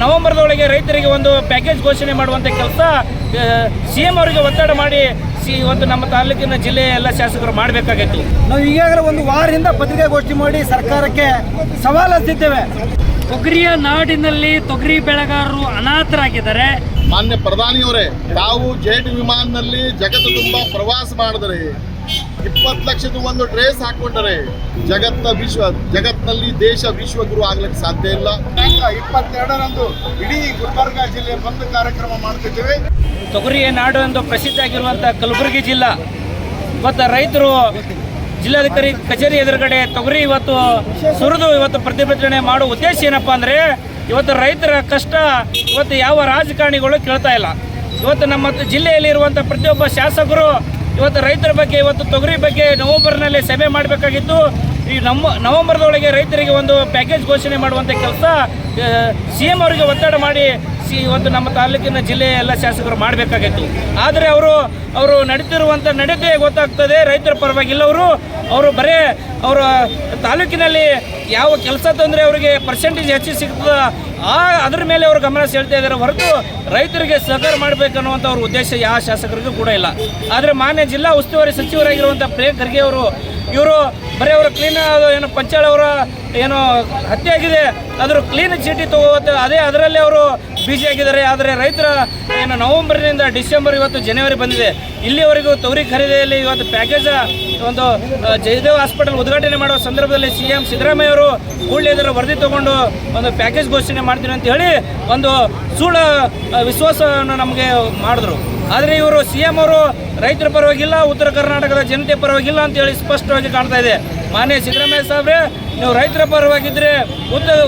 ನವೆಂಬರ್ದೊಳಗೆ ರೈತರಿಗೆ ಒಂದು ಪ್ಯಾಕೇಜ್ ಘೋಷಣೆ ಮಾಡುವಂಥ ಕೆಲಸ CM ಅವರಿಗೆ ಒತ್ತಡ ಮಾಡಿ ಇವತ್ತು ನಮ್ಮ ತಾಲೂಕಿನ ಜಿಲ್ಲೆಯ ಎಲ್ಲ ಶಾಸಕರು ಮಾಡಬೇಕಾಗಿತ್ತು. ನಾವು ಈಗಾಗಲೇ ಒಂದು ವಾರದಿಂದ ಪತ್ರಿಕಾಗೋಷ್ಠಿ ಮಾಡಿ ಸರ್ಕಾರಕ್ಕೆ ಸವಾಲು ಹಚ್ಚಿದ್ದೇವೆ. ತೊಗರಿಯ ನಾಡಿನಲ್ಲಿ ತೊಗರಿ ಬೆಳೆಗಾರರು ಅನಾಥರಾಗಿದ್ದಾರೆ. ಮಾನ್ಯ ಪ್ರಧಾನಿಯವರೇ, ತಾವು ಜೆಟ್ ವಿಮಾನದಲ್ಲಿ ಜಗತ್ತು ತುಂಬ ಪ್ರವಾಸ ಮಾಡಿದರೆ 20 ಲಕ್ಷದ ಒಂದು ಡ್ರೆಸ್ ಹಾಕೊಂಡರೆ ಜಗತ್ತಿನಲ್ಲಿ ದೇಶ ವಿಶ್ವಗುರು ಆಗ್ಲಿಕ್ಕೆ ಸಾಧ್ಯ ಇಲ್ಲ. 22ರಂದು ಇಡೀ ಗುಲ್ಬರ್ಗ ಜಿಲ್ಲೆ ಬಂದ್ ಕಾರ್ಯಕ್ರಮ ಮಾಡ್ತಿದ್ದೇವೆ. ತೊಗರಿಯ ನಾಡು ಎಂದು ಪ್ರಸಿದ್ಧ ಆಗಿರುವಂಥ ಕಲಬುರಗಿ ಜಿಲ್ಲಾ ಇವತ್ತು ರೈತರು ಜಿಲ್ಲಾಧಿಕಾರಿ ಕಚೇರಿ ಎದುರುಗಡೆ ತೊಗರಿ ಇವತ್ತು ಸುರಿದು ಇವತ್ತು ಪ್ರತಿಭಟನೆ ಮಾಡೋ ಉದ್ದೇಶ ಏನಪ್ಪ ಅಂದರೆ ಇವತ್ತು ರೈತರ ಕಷ್ಟ ಇವತ್ತು ಯಾವ ರಾಜಕಾರಣಿಗಳು ಕೇಳ್ತಾ ಇಲ್ಲ. ಇವತ್ತು ನಮ್ಮ ಜಿಲ್ಲೆಯಲ್ಲಿರುವಂಥ ಪ್ರತಿಯೊಬ್ಬ ಶಾಸಕರು ಇವತ್ತು ರೈತರ ಬಗ್ಗೆ ಇವತ್ತು ತೊಗರಿ ಬಗ್ಗೆ ನವೆಂಬರ್ನಲ್ಲಿ ಸಭೆ ಮಾಡಬೇಕಾಗಿತ್ತು. ಈ ನವೆಂಬರ್ದೊಳಗೆ ರೈತರಿಗೆ ಒಂದು ಪ್ಯಾಕೇಜ್ ಘೋಷಣೆ ಮಾಡುವಂಥ ಕೆಲಸ CM ಅವರಿಗೆ ಒತ್ತಡ ಮಾಡಿ ಇವತ್ತು ನಮ್ಮ ತಾಲೂಕಿನ ಜಿಲ್ಲೆಯ ಎಲ್ಲ ಶಾಸಕರು ಮಾಡಬೇಕಾಗಿತ್ತು. ಆದರೆ ಅವರು ನಡೀತಿರುವಂಥ ನಡತೆ ಗೊತ್ತಾಗ್ತದೆ. ರೈತರ ಪರವಾಗಿಲ್ಲ. ಅವರು ಬರೀ ಅವರ ತಾಲೂಕಿನಲ್ಲಿ ಯಾವ ಕೆಲಸ ತಂದರೆ ಅವರಿಗೆ ಪರ್ಸೆಂಟೇಜ್ ಹೆಚ್ಚು ಸಿಗ್ತದೆ ಅದ್ರ ಮೇಲೆ ಅವರು ಗಮನ ಸೆಳ್ತಾ ಇದ್ದಾರೆ ಹೊರತು ರೈತರಿಗೆ ಸಹಕಾರ ಮಾಡಬೇಕನ್ನುವಂಥ ಅವ್ರ ಉದ್ದೇಶ ಯಾವ ಶಾಸಕರಿಗೂ ಕೂಡ ಇಲ್ಲ. ಆದರೆ ಮಾನ್ಯ ಜಿಲ್ಲಾ ಉಸ್ತುವಾರಿ ಸಚಿವರಾಗಿರುವಂಥ ಪ್ರಿಯಾಂಕ್ ಖರ್ಗೆ ಇವರು ಬರೀ ಅವರು ಕ್ಲೀನ್ ಏನು ಪಂಚಾಳ ಅವರ ಏನು ಹತ್ಯೆ ಆಗಿದೆ ಅದ್ರ ಕ್ಲೀನ್ ಚೀಟಿ ತಗೋತ ಅದರಲ್ಲಿ ಅವರು ಬಿಜಿ ಆಗಿದ್ದಾರೆ. ಆದರೆ ರೈತರ ಏನು ನವೆಂಬರ್ನಿಂದ ಡಿಸೆಂಬರ್ ಇವತ್ತು ಜನವರಿ ಬಂದಿದೆ. ಇಲ್ಲಿವರೆಗೂ ತೊಗರಿ ಖರೀದಿಯಲ್ಲಿ ಇವತ್ತು ಪ್ಯಾಕೇಜ್ ಒಂದು ಜಯದೇವ್ ಹಾಸ್ಪಿಟಲ್ ಉದ್ಘಾಟನೆ ಮಾಡುವ ಸಂದರ್ಭದಲ್ಲಿ CM ಸಿದ್ದರಾಮಯ್ಯ ಅವರು ಕೂಡಲೇ ಇದರ ವರದಿ ತಗೊಂಡು ಒಂದು ಪ್ಯಾಕೇಜ್ ಘೋಷಣೆ ಮಾಡ್ತೀನಿ ಅಂತ ಹೇಳಿ ಒಂದು ಸುಳ್ಳು ವಿಶ್ವಾಸವನ್ನು ನಮಗೆ ಮಾಡಿದ್ರು. ಆದರೆ ಇವರು CM ಅವರು ರೈತರ ಪರವಾಗಿಲ್ಲ, ಉತ್ತರ ಕರ್ನಾಟಕದ ಜನತೆ ಪರವಾಗಿಲ್ಲ ಅಂತೇಳಿ ಸ್ಪಷ್ಟವಾಗಿ ಕಾಣ್ತಾ ಇದೆ. ಮಾನ್ಯ ಸಿದ್ದರಾಮಯ್ಯ ಸಾಹೇಬ್ರೆ, ನೀವು ರೈತರ ಪರವಾಗಿದ್ದರೆ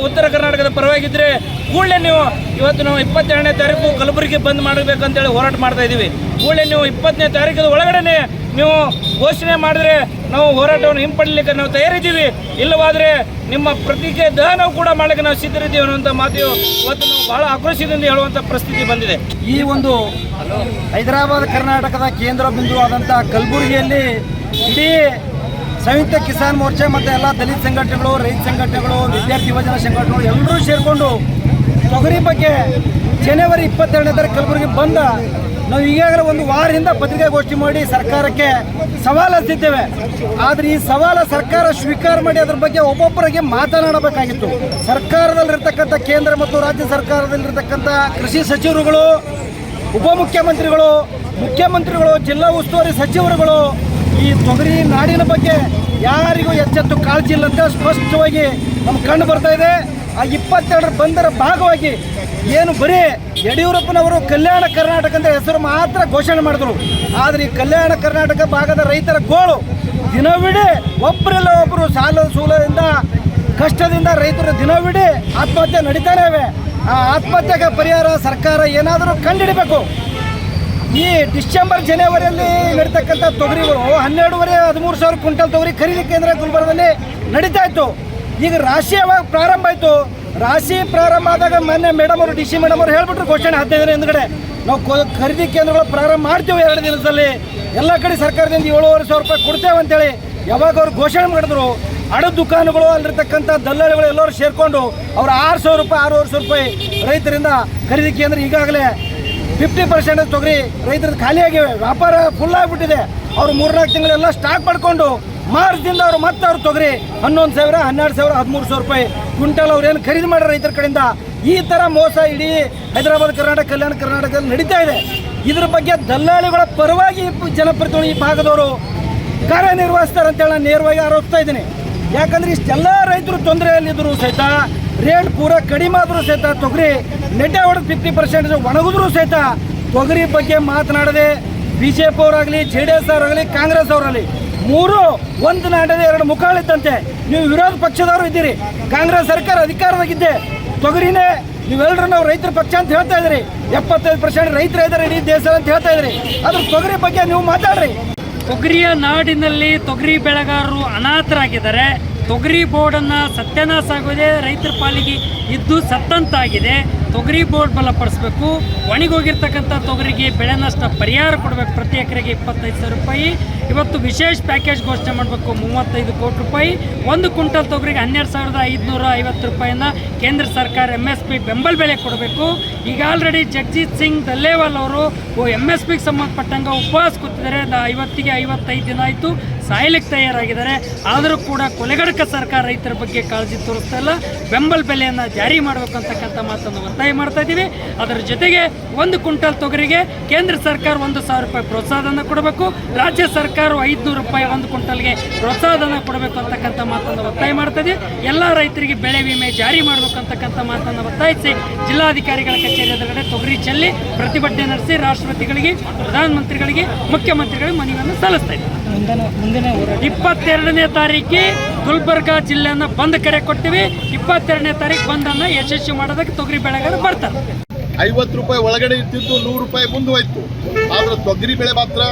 ಉತ್ತರ ಕರ್ನಾಟಕದ ಪರವಾಗಿದ್ದರೆ ಕೂಡಲೇ ನೀವು ಇವತ್ತು ನಾವು 22ನೇ ತಾರೀಕು ಕಲಬುರಗಿ ಬಂದ್ ಮಾಡಬೇಕಂತೇಳಿ ಹೋರಾಟ ಮಾಡ್ತಾ ಇದ್ದೀವಿ. ಕೂಡಲೇ ನೀವು 20ನೇ ತಾರೀಕಿನ ಒಳಗಡೆ ನೀವು ಘೋಷಣೆ ಮಾಡಿದ್ರೆ ನಾವು ಹೋರಾಟವನ್ನು ಹಿಂಪಡಲಿಕ್ಕೆ ನಾವು ತಯಾರಿದ್ದೀವಿ. ಇಲ್ಲವಾದರೆ ನಿಮ್ಮ ಪ್ರತಿಕೆ ದಹನವು ಕೂಡ ಮಾಡಲಿಕ್ಕೆ ನಾವು ಸಿದ್ಧರಿದ್ದೀವಿ ಅನ್ನುವಂಥ ಮಾತು ಇವತ್ತು ನಾವು ಬಹಳ ಆಕ್ರೋಶದಿಂದ ಹೇಳುವಂಥ ಪರಿಸ್ಥಿತಿ ಬಂದಿದೆ. ಈ ಒಂದು ಹೈದರಾಬಾದ್ ಕರ್ನಾಟಕದ ಕೇಂದ್ರ ಬಿಂದುವಾದಂಥ ಕಲಬುರಗಿಯಲ್ಲಿ ಇಡೀ ಸಂಯುಕ್ತ ಕಿಸಾನ್ ಮೋರ್ಚಾ ಮತ್ತು ಎಲ್ಲ ದಲಿತ ಸಂಘಟನೆಗಳು, ರೈತ ಸಂಘಟನೆಗಳು, ವಿದ್ಯಾರ್ಥಿ ಯುವಜನ ಸಂಘಟನೆಗಳು ಎಲ್ಲರೂ ಸೇರಿಕೊಂಡು ತೊಗರಿ ಬಗ್ಗೆ ಜನವರಿ 22ನೇ ತಾರೀಕು ಕಲಬುರಗಿ ಬಂದ ನಾವು ಈಗಾಗಲೇ ಒಂದು ವಾರದಿಂದ ಪತ್ರಿಕಾಗೋಷ್ಠಿ ಮಾಡಿ ಸರ್ಕಾರಕ್ಕೆ ಸವಾಲು ಹಚ್ಚಿದ್ದೇವೆ. ಆದರೆ ಈ ಸವಾಲು ಸರ್ಕಾರ ಸ್ವೀಕಾರ ಮಾಡಿ ಅದ್ರ ಬಗ್ಗೆ ಒಬ್ಬೊಬ್ಬರಿಗೆ ಮಾತನಾಡಬೇಕಾಗಿತ್ತು. ಸರ್ಕಾರದಲ್ಲಿರ್ತಕ್ಕಂಥ ಕೇಂದ್ರ ಮತ್ತು ರಾಜ್ಯ ಸರ್ಕಾರದಲ್ಲಿರ್ತಕ್ಕಂಥ ಕೃಷಿ ಸಚಿವರುಗಳು, ಉಪಮುಖ್ಯಮಂತ್ರಿಗಳು, ಮುಖ್ಯಮಂತ್ರಿಗಳು, ಜಿಲ್ಲಾ ಉಸ್ತುವಾರಿ ಸಚಿವರುಗಳು ಈ ತೊಗರಿ ನಾಡಿನ ಬಗ್ಗೆ ಯಾರಿಗೂ ಎಚ್ಚೆತ್ತು ಕಾಳಜಿ ಇಲ್ಲ ಅಂತ ಸ್ಪಷ್ಟವಾಗಿ ನಮ್ಗೆ ಕಂಡು ಬರ್ತಾ ಇದೆ. ಆ 22ರ ಬಂದರ ಭಾಗವಾಗಿ ಏನು ಬರೀ ಯಡಿಯೂರಪ್ಪನವರು ಕಲ್ಯಾಣ ಕರ್ನಾಟಕ ಅಂತ ಹೆಸರು ಮಾತ್ರ ಘೋಷಣೆ ಮಾಡಿದ್ರು. ಆದರೆ ಈ ಕಲ್ಯಾಣ ಕರ್ನಾಟಕ ಭಾಗದ ರೈತರ ಗೋಳು ದಿನವಿಡೀ ಒಬ್ಬರಿಲ್ಲ ಒಬ್ಬರು ಸಾಲ ಸೂಲದಿಂದ ಕಷ್ಟದಿಂದ ರೈತರು ದಿನವಿಡೀ ಆತ್ಮಹತ್ಯೆ ನಡೀತಾನೆ ಇವೆ. ಆ ಆತ್ಮಹತ್ಯೆಗೆ ಪರಿಹಾರ ಸರ್ಕಾರ ಏನಾದರೂ ಕಂಡುಹಿಡಬೇಕು. ಈ ಡಿಸೆಂಬರ್ ಜನವರಿಯಲ್ಲಿ ನಡೀತಕ್ಕಂಥ ತೊಗರಿಗಳು 12,500 ಸಾವಿರ ಕ್ವಿಂಟಲ್ ತೊಗರಿ ಖರೀದಿ ಕೇಂದ್ರ ಗುಲ್ಬರ್ಗದಲ್ಲಿ ನಡೀತಾ ಇತ್ತು. ಈಗ ರಾಶಿ ಯಾವಾಗ ಪ್ರಾರಂಭ ಆಯಿತು? ರಾಶಿ ಪ್ರಾರಂಭ ಆದಾಗ ಮೊನ್ನೆ DC ಮೇಡಮ್ ಅವರು ಹೇಳ್ಬಿಟ್ರು ಘೋಷಣೆ 15 ಹಿಂದ್ಗಡೆ ನಾವು ಖರೀದಿ ಕೇಂದ್ರಗಳು ಪ್ರಾರಂಭ ಮಾಡ್ತೀವಿ 2 ದಿನದಲ್ಲಿ ಎಲ್ಲ ಕಡೆ ಸರ್ಕಾರದಿಂದ 7,500 ರೂಪಾಯಿ ಕೊಡ್ತೇವೆ ಅಂತೇಳಿ ಯಾವಾಗ ಅವ್ರು ಘೋಷಣೆ ಮಾಡಿದ್ರು. ಅಡ ದುಕಾನುಗಳು ಅಲ್ಲಿರ್ತಕ್ಕಂಥ ದಲ್ಲಾಳಿಗಳು ಎಲ್ಲರೂ ಸೇರಿಕೊಂಡು ಅವ್ರು 6,000 ರೂಪಾಯಿ 6,500 ರೂಪಾಯಿ ರೈತರಿಂದ ಖರೀದಿ ಕೇಂದ್ರ ಈಗಾಗಲೇ 50% ತೊಗರಿ ರೈತರದ್ದು ಖಾಲಿಯಾಗಿವೆ. ವ್ಯಾಪಾರ ಫುಲ್ ಆಗಿಬಿಟ್ಟಿದೆ. ಅವರು 3-4 ತಿಂಗಳೆಲ್ಲ ಸ್ಟಾಕ್ ಮಾಡ್ಕೊಂಡು ಮಾರ್ಚ್ದಿಂದ ಅವರು ಮತ್ತೆ ಅವ್ರು ತೊಗರಿ 11,000, 12,000, 13,000 ರೂಪಾಯಿ ಕ್ವಿಂಟಲ್ ಅವ್ರು ಏನು ಖರೀದಿ ಮಾಡೋ ರೈತರ ಕಡೆಯಿಂದ ಈ ಥರ ಮೋಸ ಇಡೀ ಹೈದರಾಬಾದ್ ಕರ್ನಾಟಕ, ಕಲ್ಯಾಣ ಕರ್ನಾಟಕದಲ್ಲಿ ನಡೀತಾ ಇದೆ. ಇದ್ರ ಬಗ್ಗೆ ದಲ್ಲಾಳಿಗಳ ಪರವಾಗಿ ಜನಪ್ರತಿನಿಧಿಗಳು ಈ ಭಾಗದವರು ಕಾರ್ಯನಿರ್ವಹಿಸ್ತಾರೆ ಅಂತೇಳಿ ನಾನು ನೇರವಾಗಿ ಆರೋಪಿಸ್ತಾ ಇದ್ದೀನಿ. ಯಾಕಂದರೆ ಇಷ್ಟೆಲ್ಲ ರೈತರು ತೊಂದರೆಯಲ್ಲಿದ್ದರೂ ಸಹಿತ ರೇಟ್ ಪೂರ ಕಡಿಮೆ ಆದರೂ ಸಹಿತ ತೊಗರಿ ನೆಟ್ಟೆ ಹೊಡೆದು 50% ಒಣಗಿದ್ರೂ ಸಹಿತ ತೊಗರಿ ಬಗ್ಗೆ ಮಾತನಾಡದೆ BJP ಅವರಾಗಲಿ, JDS ಅವರಾಗಲಿ, ಕಾಂಗ್ರೆಸ್ ಅವರಾಗಲಿ ಮೂರು ಒಂದು ನಾಡದೆ 2 ಮುಖಗಳಿದ್ದಂತೆ. ನೀವು ವಿರೋಧ ಪಕ್ಷದವರು ಇದ್ದೀರಿ, ಕಾಂಗ್ರೆಸ್ ಸರ್ಕಾರ ಅಧಿಕಾರದಾಗಿದ್ದೆ, ತೊಗರಿನೇ ನೀವೆಲ್ಲರೂ ನಾವು ರೈತರ ಪಕ್ಷ ಅಂತ ಹೇಳ್ತಾ ಇದ್ದೀರಿ. 75% ರೈತರು ಇದ್ದಾರೆ ಇಡೀ ದೇಶ ಅಂತ ಹೇಳ್ತಾ ಇದ್ದೀರಿ. ಅದ್ರ ತೊಗರಿ ಬಗ್ಗೆ ನೀವು ಮಾತಾಡ್ರಿ. ತೊಗರಿಯ ನಾಡಿನಲ್ಲಿ ತೊಗರಿ ಬೆಳೆಗಾರರು ಅನಾಥರಾಗಿದ್ದಾರೆ. ತೊಗರಿ ಬೋರ್ಡನ್ನು ಸತ್ಯನಾಶ ಆಗೋದೇ ರೈತರ ಪಾಲಿಗೆ ಇದ್ದು ಸತ್ತಂತಾಗಿದೆ. ತೊಗರಿ ಬೋರ್ಡ್ ಬಲಪಡಿಸಬೇಕು. ಒಣಗೋಗಿರ್ತಕ್ಕಂಥ ತೊಗರಿಗೆ ಬೆಳೆ ನಷ್ಟ ಪರಿಹಾರ ಕೊಡಬೇಕು. ಪ್ರತಿ ಎಕರೆಗೆ 25,000 ರೂಪಾಯಿ. ಇವತ್ತು ವಿಶೇಷ ಪ್ಯಾಕೇಜ್ ಘೋಷಣೆ ಮಾಡಬೇಕು. 35 ಕೋಟಿ ರೂಪಾಯಿ. 1 ಕ್ವಿಂಟಲ್ ತೊಗರಿಗೆ 12,550 ರೂಪಾಯಿನ ಕೇಂದ್ರ ಸರ್ಕಾರ MSP ಬೆಂಬಲ ಬೆಲೆ ಕೊಡಬೇಕು. ಈಗ ಆಲ್ರೆಡಿ ಜಗಜಿತ್ ಸಿಂಗ್ ದಲ್ಲೇವಾಲ್ ಅವರು MSPಗೆ ಸಂಬಂಧಪಟ್ಟಂಗೆ ಉಪವಾಸ ಕೂತಿದ್ದಾರೆ. ಇವತ್ತಿಗೆ 55 ದಿನ ಆಯಿತು, ಸಾಯಲಿಕ್ಕೆ ತಯಾರಾಗಿದ್ದಾರೆ. ಆದರೂ ಕೂಡ ಕೊಲೆಗಡಕ ಸರ್ಕಾರ ರೈತರ ಬಗ್ಗೆ ಕಾಳಜಿ ತೋರಿಸ್ತಾ ಇಲ್ಲ. ಬೆಂಬಲ ಬೆಲೆಯನ್ನು ಜಾರಿ ಮಾಡಬೇಕು ಅಂತಕ್ಕಂಥ ಮಾತನ್ನು ಒತ್ತಾಯ ಮಾಡ್ತಾ ಇದ್ದೀವಿ. ಅದರ ಜೊತೆಗೆ 1 ಕ್ವಿಂಟಲ್ ತೊಗರಿಗೆ ಕೇಂದ್ರ ಸರ್ಕಾರ 1,000 ರೂಪಾಯಿ ಪ್ರೋತ್ಸಾಹಧನ ಕೊಡಬೇಕು. ರಾಜ್ಯ ಸರ್ಕಾರ 500 ರೂಪಾಯಿ 1 ಕ್ವಿಂಟಲ್ಗೆ ಪ್ರೋತ್ಸಾಹಧನ ಕೊಡಬೇಕು ಅಂತಕ್ಕಂಥ ಮಾತನ್ನು ಒತ್ತಾಯ ಮಾಡ್ತಾ ಇದ್ದೀವಿ. ಎಲ್ಲ ರೈತರಿಗೆ ಬೆಳೆ ವಿಮೆ ಜಾರಿ ಮಾಡಬೇಕು ಅಂತಕ್ಕಂಥ ಮಾತನ್ನು ಒತ್ತಾಯಿಸಿ ಜಿಲ್ಲಾಧಿಕಾರಿಗಳ ಕಚೇರಿ ಎದುರುಗಡೆ ತೊಗರಿ ಚೆಲ್ಲಿ ಪ್ರತಿಭಟನೆ ನಡೆಸಿ ರಾಷ್ಟ್ರಪತಿಗಳಿಗೆ, ಪ್ರಧಾನಮಂತ್ರಿಗಳಿಗೆ, ಮುಖ್ಯಮಂತ್ರಿಗಳಿಗೆ ಮನವಿಯನ್ನು ಸಲ್ಲಿಸ್ತಾ ಇದ್ದೀವಿ. 22ನೇ ತಾರೀಕಿಗೆ ಗುಲ್ಬರ್ಗಾ ಜಿಲ್ಲೆಯನ್ನು ಬಂದ್ ಕರೆ ಕೊಡ್ತೀವಿ. 22ನೇ ತಾರೀಕು ಬಂದನ್ನು ಯಶಸ್ವಿ ಮಾಡೋದಕ್ಕೆ ತೊಗರಿ ಬೆಳೆಗಾರರು ಬರ್ತಾರೆ. 50 ರೂಪಾಯಿ ಒಳಗಡೆ ಇರ್ತಿದ್ದು 100 ರೂಪಾಯಿ ಮುಂದುವಯ್ತು. ಆದ್ರೆ ತೊಗರಿ ಬೆಳೆ ಮಾತ್ರ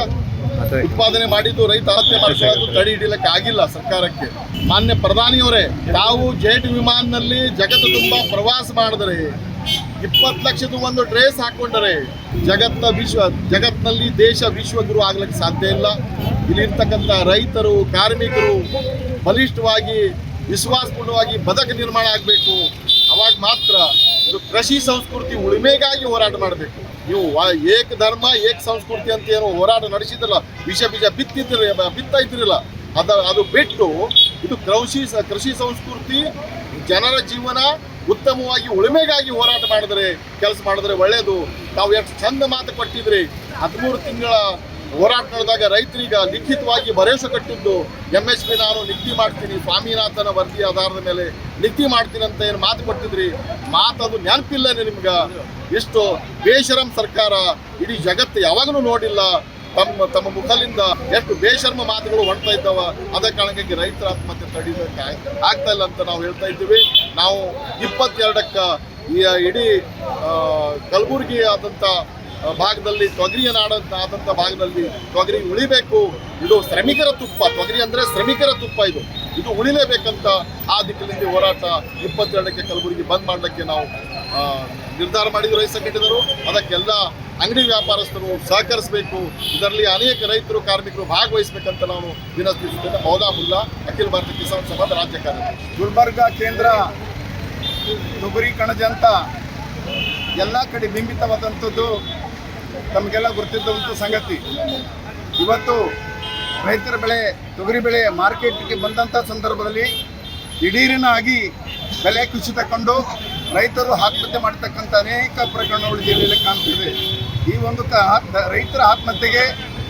ಉತ್ಪಾದನೆ ಮಾಡಿದ್ದು ರೈತ ಆತ್ಮಹತ್ಯೆ ಮಾಡಿಸೋದು ತಡೆ ಹಿಡಿಯಲಿಕ್ಕೆ ಆಗಿಲ್ಲ ಸರ್ಕಾರಕ್ಕೆ. ಮಾನ್ಯ ಪ್ರಧಾನಿಯವರೇ, ತಾವು ಜೆಟ್ ವಿಮಾನದಲ್ಲಿ ಜಗತ್ತು ತುಂಬಾ ಪ್ರವಾಸ ಮಾಡಿದರೆ 20 ಲಕ್ಷದ ಒಂದು ಡ್ರೆಸ್ ಹಾಕೊಂಡರೆ ಜಗತ್ತಿನಲ್ಲಿ ದೇಶ ವಿಶ್ವಗುರು ಆಗ್ಲಿಕ್ಕೆ ಸಾಧ್ಯ ಇಲ್ಲ. ಇಲ್ಲಿರ್ತಕ್ಕಂಥ ರೈತರು, ಕಾರ್ಮಿಕರು ಬಲಿಷ್ಠವಾಗಿ, ವಿಶ್ವಾಸಪೂರ್ಣವಾಗಿ ಬದುಕು ನಿರ್ಮಾಣ ಆಗಬೇಕು. ಅವಾಗ ಮಾತ್ರ ಇದು ಕೃಷಿ ಸಂಸ್ಕೃತಿ ಉಳಿಮೆಗಾಗಿ ಹೋರಾಟ ಮಾಡಬೇಕು. ನೀವು ಏಕ ಧರ್ಮ ಏಕ ಸಂಸ್ಕೃತಿ ಅಂತ ಏನೋ ಹೋರಾಟ ನಡೆಸಿದ್ರಲ್ಲ, ವಿಷ ಬೀಜ ಬಿತ್ತಾ ಇದ್ದಿರಲ್ಲ, ಅದು ಬಿಟ್ಟು ಇದು ಕೃಷಿ ಸಂಸ್ಕೃತಿ, ಜನರ ಜೀವನ ಉತ್ತಮವಾಗಿ ಉಳಿಮೆಗಾಗಿ ಹೋರಾಟ ಮಾಡಿದರೆ, ಕೆಲಸ ಮಾಡಿದ್ರೆ ಒಳ್ಳೆಯದು. ತಾವು ಎಷ್ಟು ಚಂದ ಮಾತು ಕೊಟ್ಟಿದ್ರಿ. 13 ತಿಂಗಳ ಹೋರಾಟ ನಡೆದಾಗ ರೈತರಿಗೆ ಲಿಖಿತವಾಗಿ ಭರವಸೆ ಕಟ್ಟಿದ್ದು MSP ನಾನು ನಿಗದಿ ಮಾಡ್ತೀನಿ, ಸ್ವಾಮಿನಾಥನ ವರದಿ ಆಧಾರದ ಮೇಲೆ ನಿಗದಿ ಮಾಡ್ತೀನಿ ಅಂತ ಏನು ಮಾತು ಕೊಟ್ಟಿದ್ರಿ. ಮಾತದು ನೆನಪಿಲ್ಲ ನಿಮ್ಗೆ. ಎಷ್ಟು ಬೇಶರಂ ಸರ್ಕಾರ, ಇಡೀ ಜಗತ್ತು ಯಾವಾಗಲೂ ನೋಡಿಲ್ಲ. ತಮ್ಮ ಮುಖಲಿಂದ ಎಷ್ಟು ಬೇಶರ್ಮ ಮಾತುಗಳು ಹೊಡ್ತಾ ಇದ್ದಾವ. ಅದ ಕಾರಣಕ್ಕಾಗಿ ರೈತರ ಆತ್ಮಹತ್ಯೆ ತಡೆಯೋದಕ್ಕೆ ಆಗ್ತಾ ಇಲ್ಲ ಅಂತ ನಾವು ಹೇಳ್ತಾ ಇದ್ದೀವಿ. ನಾವು 22ಕ್ಕೆ ಇಡೀ ಕಲಬುರಗಿ ಆದಂಥ ಭಾಗದಲ್ಲಿ, ತೊಗರಿಯ ನಾಡಂತ ಭಾಗದಲ್ಲಿ ತೊಗರಿ ಉಳಿಬೇಕು. ಇದು ಶ್ರಮಿಕರ ತುಪ್ಪ. ತೊಗರಿ ಅಂದರೆ ಶ್ರಮಿಕರ ತುಪ್ಪ. ಇದು ಉಳಿಲೇಬೇಕಂತ ಆ ದಿಕ್ಕಿನಿಂದ ಹೋರಾಟ 22ಕ್ಕೆ ಕಲಬುರಗಿ ಬಂದ್ ಮಾಡಲಿಕ್ಕೆ ನಾವು ನಿರ್ಧಾರ ಮಾಡಿದ್ರು ರೈತ ಸಂಘಟನೆಗಳು. ಅದಕ್ಕೆಲ್ಲ ಅಂಗಡಿ ವ್ಯಾಪಾರಸ್ಥರು ಸಹಕರಿಸಬೇಕು. ಇದರಲ್ಲಿ ಅನೇಕ ರೈತರು, ಕಾರ್ಮಿಕರು ಭಾಗವಹಿಸಬೇಕಂತ ನಾವು ವಿನಂತಿಸುತ್ತೇನೆ. ಮೌದಾಬುಲ್ಲಾ, ಅಖಿಲ ಭಾರತ ಕಿಸಾನ್ ಸಭಾದ ರಾಜ್ಯ ಕಾರ್ಯದರ್ಶಿ. ಗುಲ್ಬರ್ಗಾ ಕೇಂದ್ರ ತೊಗರಿ ಕಣಜ ಅಂತ ಎಲ್ಲ ಕಡೆ ಬಿಂಬಿತವಾದಂಥದ್ದು ತಮಗೆಲ್ಲ ಗೊತ್ತಿದ್ದಂಥ ಸಂಗತಿ. ಇವತ್ತು ರೈತರ ಬೆಳೆ, ತೊಗರಿ ಬೆಳೆ ಮಾರ್ಕೆಟ್ಗೆ ಬಂದಂಥ ಸಂದರ್ಭದಲ್ಲಿ ದಿಢೀರನಾಗಿ ಬೆಲೆ ಕುಸಿತ ಕಂಡು ರೈತರು ಆತ್ಮಹತ್ಯೆ ಮಾಡ್ತಕ್ಕಂಥ ಅನೇಕ ಪ್ರಕರಣಗಳು ಜಿಲ್ಲೆಯಲ್ಲಿ ಕಾಣ್ತಿದೆ. ಈ ಒಂದು ರೈತರ ಆತ್ಮಹತ್ಯೆಗೆ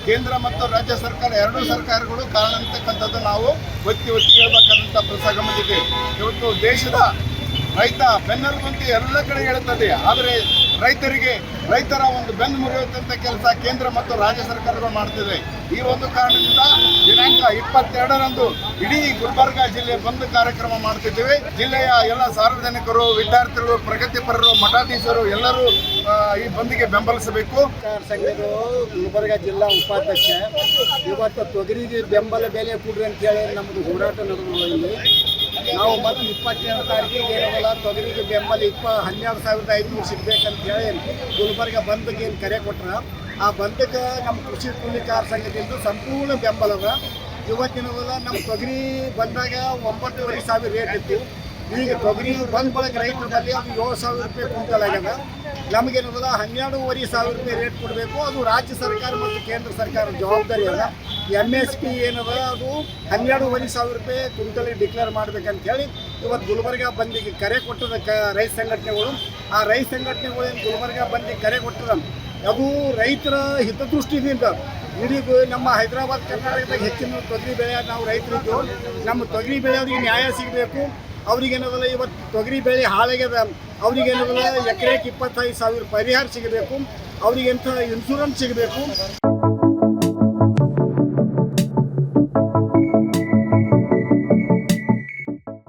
ಕೇಂದ್ರ ಮತ್ತು ರಾಜ್ಯ ಸರ್ಕಾರ, ಎರಡೂ ಸರ್ಕಾರಗಳು ಕಾರಣ ಅಂತಕ್ಕಂಥದ್ದು ನಾವು ಒತ್ತಿ ಹೇಳಬೇಕಾದಂಥ ಪ್ರಸಂಗ ಬಂದಿದೆ. ಇವತ್ತು ದೇಶದ ರೈತ ಬೆನ್ನೆಲುಬಂತೆ ಎಲ್ಲ ಕಡೆ ಹೇಳ್ತದೆ. ಆದರೆ ರೈತರ ಒಂದು ಬೆನ್ನು ಮುರಿಯುವಂಥ ಕೆಲಸ ಕೇಂದ್ರ ಮತ್ತು ರಾಜ್ಯ ಸರ್ಕಾರಗಳು ಮಾಡ್ತಿದೆ. ಈ ಒಂದು ಕಾರಣದಿಂದ ದಿನಾಂಕ 22ರಂದು ಇಡೀ ಗುಲ್ಬರ್ಗಾ ಜಿಲ್ಲೆ ಬಂದ್ ಕಾರ್ಯಕ್ರಮ ಮಾಡ್ತಿದ್ದೇವೆ. ಜಿಲ್ಲೆಯ ಎಲ್ಲ ಸಾರ್ವಜನಿಕರು, ವಿದ್ಯಾರ್ಥಿಗಳು, ಪ್ರಗತಿಪರರು, ಮಠಾಧೀಶರು ಎಲ್ಲರೂ ಈ ಬಂದ್ಗೆ ಬೆಂಬಲಿಸಬೇಕು. ಸಂಘದ ಗುಲ್ಬರ್ಗಾ ಜಿಲ್ಲಾ ಉಪಾಧ್ಯಕ್ಷ. ಇವತ್ತು ತೊಗರಿಗೆ ಬೆಂಬಲ ಬೆಲೆ ಕೊಡ್ರಿ ಅಂತ ಹೇಳಿ ನಮ್ಮದು ಹೋರಾಟ ನಡೆದು ಇಲ್ಲಿ ನಾವು ಮತ್ತು 27ನೇ ತಾರೀಕಿಗೆ ಏನಲ್ಲ ತೊಗರಿಗೆ ಬೆಂಬಲ 12,500 ಸಿಗಬೇಕಂತ ಹೇಳಿ ಗುಲ್ಬರ್ಗಾ ಬಂದ್ಗೆ ಏನು ಕರೆ ಕೊಟ್ರ. ಆ ಬಂದಕ್ಕೆ ನಮ್ಮ ಕೃಷಿ ಕೂಲಿಕಾರ ಸಂಘದಿಂದ ಸಂಪೂರ್ಣ ಬೆಂಬಲದ. ಇವತ್ತಿನದಲ್ಲ ನಮ್ಮ ತೊಗರಿ ಬಂದಾಗ 9,500 ರೇಟ್ ಇತ್ತು. ಈಗ ತೊಗರಿ ಬಂದ ಬಳಕ ರೈತರ ಬಳಿ ಅದು 7,000 ರೂಪಾಯಿ ಕ್ವಿಂಟಲ್ ಆಗ್ಯದ. ನಮಗೇನದ 12,500 ರೂಪಾಯಿ ರೇಟ್ ಕೊಡಬೇಕು. ಅದು ರಾಜ್ಯ ಸರ್ಕಾರ ಮತ್ತು ಕೇಂದ್ರ ಸರ್ಕಾರ ಜವಾಬ್ದಾರಿ ಅದ. MSP ಏನದ ಅದು 12,500 ರೂಪಾಯಿ ಕ್ವಿಂಟಲಿಗೆ ಡಿಕ್ಲೇರ್ ಮಾಡ್ಬೇಕಂತ ಹೇಳಿ ಇವತ್ತು ಗುಲ್ಬರ್ಗಾ ಬಂದಿಗೆ ಕರೆ ಕೊಟ್ಟದ ರೈತ ಸಂಘಟನೆಗಳು. ಆ ರೈತ ಸಂಘಟನೆಗಳು ಏನು ಗುಲ್ಬರ್ಗಾ ಬಂದಿಗೆ ಕರೆ ಕೊಟ್ಟದ ಅದು ರೈತರ ಹಿತದೃಷ್ಟಿಯಿಂದ. ಇಡೀ ನಮ್ಮ ಹೈದರಾಬಾದ್ ಕರ್ನಾಟಕದಾಗ ಹೆಚ್ಚಿನ ತೊಗರಿ ಬೆಳೆ ನಾವು ರೈತರಿದ್ದು. ನಮ್ಮ ತೊಗರಿ ಬೆಳೆಯವ್ರಿಗೆ ನ್ಯಾಯ ಸಿಗಬೇಕು. ಅವ್ರಿಗೇನದಲ್ಲ ಇವತ್ತು ತೊಗರಿ ಬೆಳೆ ಹಾಳಾಗ್ಯದ, ಅವ್ರಿಗೇನದಲ್ಲ ಎಕರೆಗೆ 25,000 ಪರಿಹಾರ ಸಿಗಬೇಕು. ಅವ್ರಿಗೆಂಥ ಇನ್ಶೂರೆನ್ಸ್ ಸಿಗಬೇಕು.